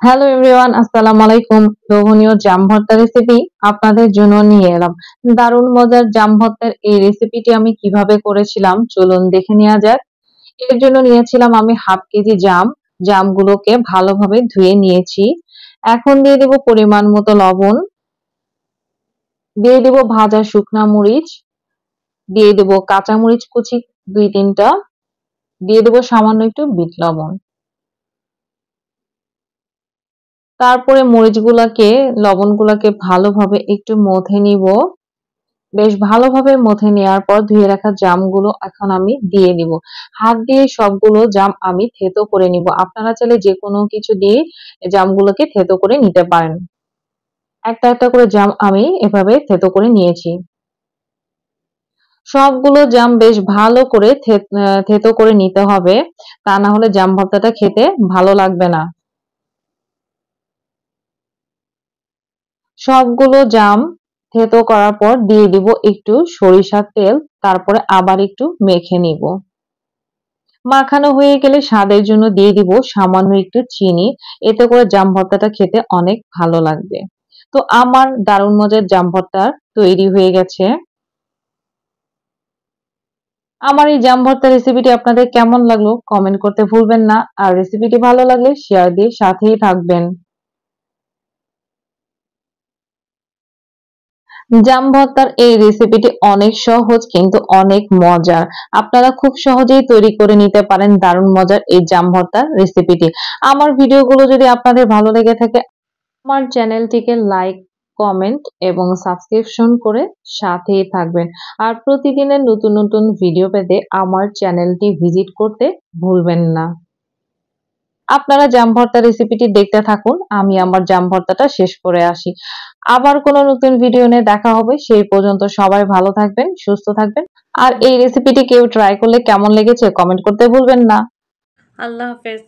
Hello everyone, আসসালামু আলাইকুম। লোভনীয় জাম ভর্তা রেসিপি আপনাদের জন্য নিয়ে এলাম। দারুণ মজার জাম ভর্তার এই রেসিপিটি আমি কিভাবে করেছিলাম চলুন দেখে নেওয়া যাক। এর জন্য নিয়েছিলাম আমি হাফ কেজি জাম। জামগুলোকে ভালোভাবে ধুয়ে নিয়েছি। এখন দিয়ে দেব পরিমাণ মতো লবণ, দিয়ে দেব ভাজা শুকনা মরিচ, দিয়ে দেব কাঁচা মরিচ কুচি 2-3টা, দিয়ে দেব সামান্য একটু বিট লবণ। তারপরে মরিচগুলাকে, লবণগুলাকে ভালোভাবে একটু মথে নিব। বেশ ভালোভাবে মথে নেওয়ার পর ধুয়ে রাখা জামগুলো এখন আমি দিয়ে দিব। হাত দিয়ে সবগুলো জাম আমি থেতো করে নিব। আপনারা চাইলে যেকোনো কিছু দিয়ে জামগুলোকে থেতো করে নিতে পারেন। একটা একটা করে জাম আমি এভাবে থেতো করে নিয়েছি। সবগুলো জাম বেশ ভালো করে থেতো করে নিতে হবে, তা না হলে জাম ভর্তাটা খেতে ভালো লাগবে না। সবগুলো জাম থেতো করার পর দিয়ে দিব একটু সরিষার তেল, তারপরে আবার একটু মেখে নিব। মাখানো হয়ে গেলে স্বাদের জন্য দিয়ে দিব সামান্য একটু চিনি, এতে করে জাম ভর্তাটা খেতে অনেক ভালো লাগবে। তো আমার দারুণ মজার জাম ভর্তা তৈরি হয়ে গেছে। আমার এই জাম ভর্তা রেসিপিটি আপনাদের কেমন লাগলো কমেন্ট করতে ভুলবেন না, আর রেসিপিটি ভালো লাগলে শেয়ার দিয়ে সাথেই থাকবেন। জাম ভর্তার এই রেসিপিটি অনেক সহজ কিন্তু অনেক মজার। আপনারা খুব সহজেই তৈরি করে নিতে পারেন দারুণ মজার এই জাম ভর্তার রেসিপিটি। আমার ভিডিওগুলো যদি আপনাদের ভালো লেগে থাকে, আমার চ্যানেলটিকে লাইক, কমেন্ট এবং সাবস্ক্রিপশন করে সাথেই থাকবেন। আর প্রতিদিনের নতুন নতুন ভিডিও পেতে আমার চ্যানেলটি ভিজিট করতে ভুলবেন না। আপনারা জাম ভর্তা রেসিপিটি দেখতে থাকুন, আমি আমার জাম ভর্তাটা শেষ করে আসি। আবার কোনো নতুন ভিডিও নিয়ে দেখা হবে। সেই পর্যন্ত সবাই ভালো থাকবেন, সুস্থ থাকবেন। আর এই রেসিপিটি কেউ ট্রাই করলে কেমন লেগেছে কমেন্ট করতে ভুলবেন না। আল্লাহ হাফেজ।